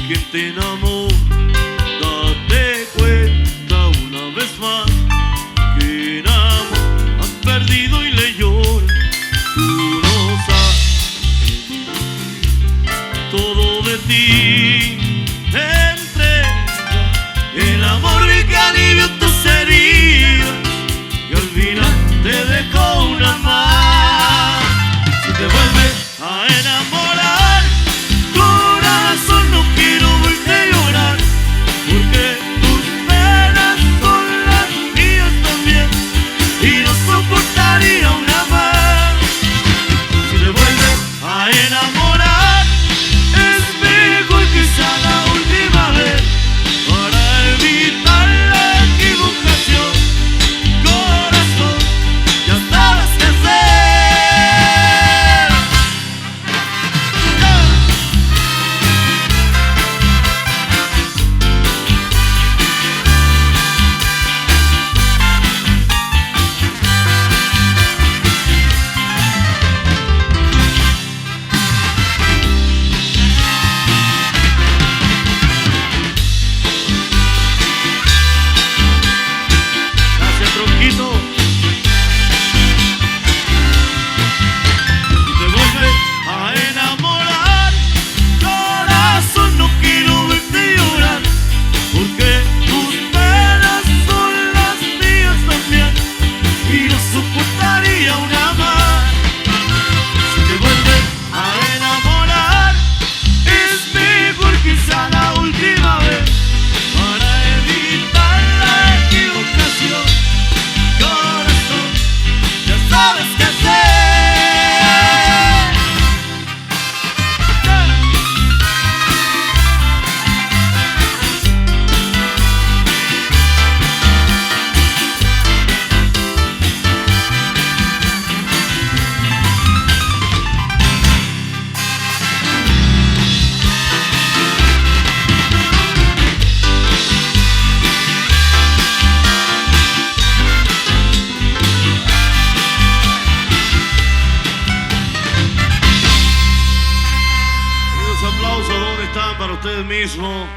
quien te enamora. Date cuenta una vez más que en amor has perdido y le lloras. Tú no sabes todo de ti. Entrega el amor que alivió tus heridas y al final te dejó una más. Si te vuelves a enamorar, corazón, no quiero verte a llorar, porque tus penas son las mías también y no soportaría una más. Si te vuelves a enamorar, es mejor quizá la última vez para evitar la equivocación. Corazón, ya sabes qué hacer. Gracias, Tronquito. Si te vuelves a enamorar, corazón, no quiero verte llorar, porque tus penas son las mías también y no soportaría una más. Si te vuelves a enamorar, es mejor quizá la última vez para evitar la equivocación. Corazón, ya sabes qué hacer. Los aplausos, ¿dónde están para ustedes mismos?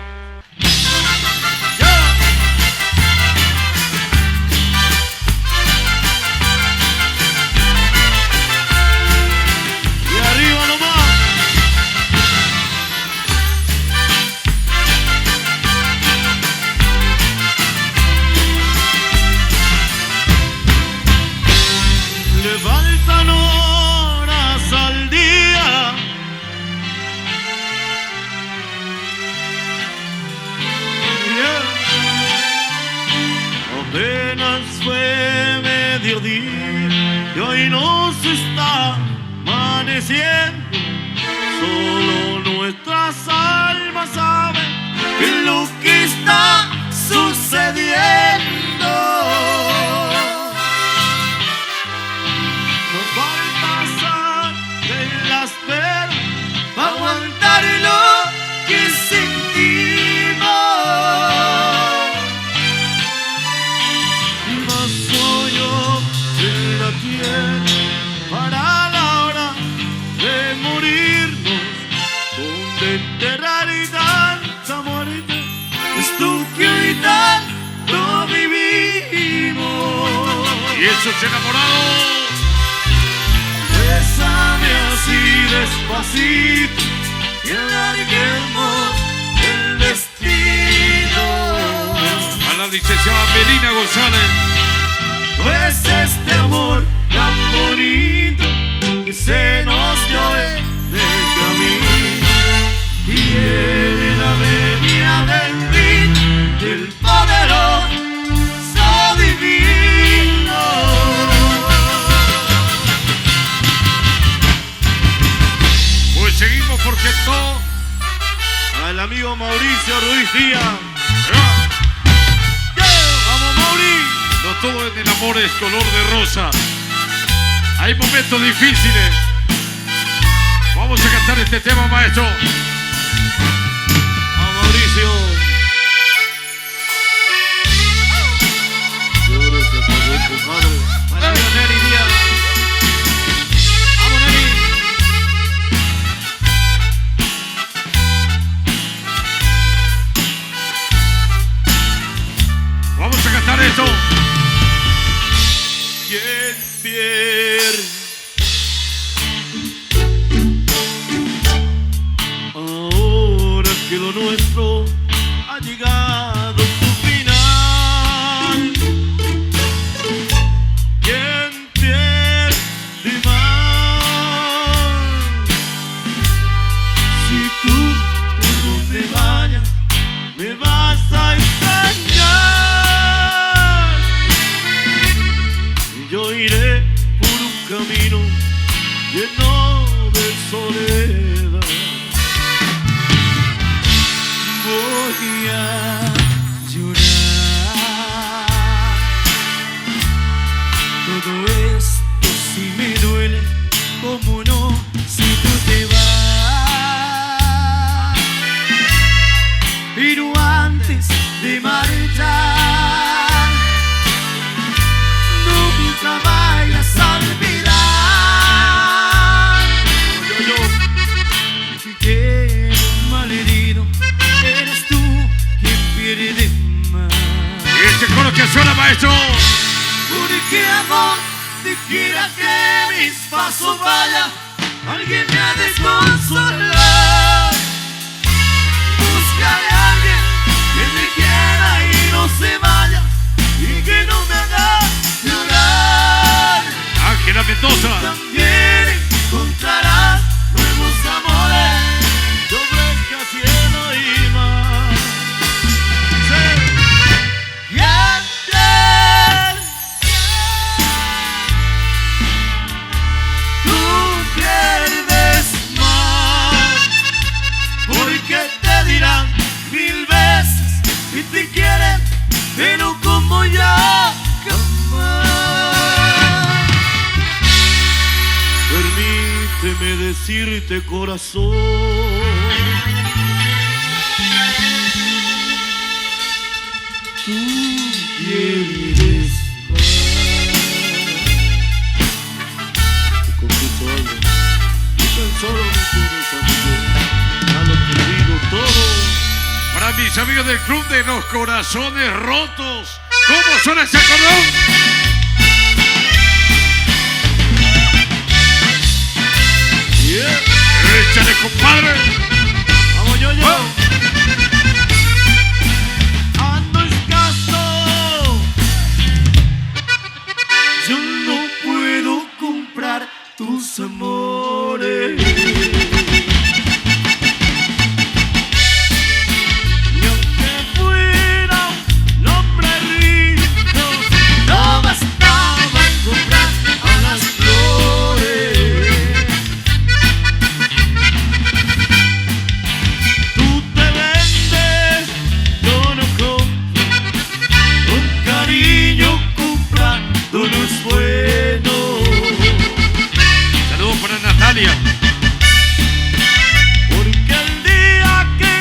Y arriba nomás. Le faltan horas al día. Apenas fue mediodía y hoy nos está amaneciendo. Solo nuestras almas saben qué es lo que está sucediendo. Nos falta sal en las venas para aguantar lo que sentimos. Yo en la tierra para la hora de morirnos, donde enterrar y tanta muerte es tú que hoy tanto vivimos. Y esos enamorados, bésame así despacito y alarguemos el destino. A la licenciada Melina González. Pues este amor tan bonito que se nos dio en el camino y en la venia del fin del poderoso divino. Pues seguimos porque todo. Al amigo Mauricio Ruiz Díaz. ¡Vamos, Mauricio! No todo en el amor es color de rosa. Hay momentos difíciles. Vamos a cantar este tema, maestro. A Mauricio. Para Neri Díaz. Vamos, Neri. lo que suena, maestro. Porque amor, te quiera que mis pasos vayan, alguien me ha de consolar. Buscaré a alguien que me quiera y no se vaya, y que no me haga llorar. Ángela Mendoza. También encontrarás nuevos amores, sobre cielo y mar. Sí. Y ayer tú pierdes más, porque te dirán 1000 veces que te quieren, pero como yo jamás. Permíteme decirte, corazón, tú quieres más. Te confieso algo, tú tan solo me quieres a mí, ya lo he perdido todo. Para mis amigos del Club de los Corazones Rotos, ¿cómo suena ese acordón? Yeah. ¡Échale, compadre! Vamos, yo. Ando escaso, yo no puedo comprar tus amores. Ni aunque fuera un hombre rico, no bastaba comprar a las flores. Tú te vendes, yo no compro. Con cariño comprando no es bueno. Saludos para Natalia. Porque el día que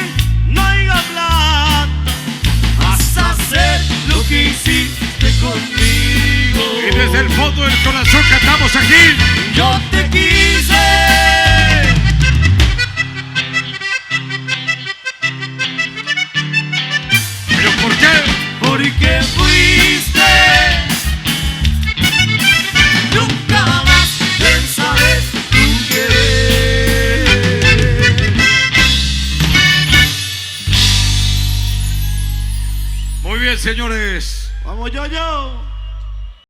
no haya plata, vas a hacer lo que hiciste conmigo. Y desde el fondo del corazón cantamos aquí. Yo te quise. ¿Pero por qué? Porque fuiste. Nunca más pensaré tu querer. Muy bien, señores. Vamos, yo.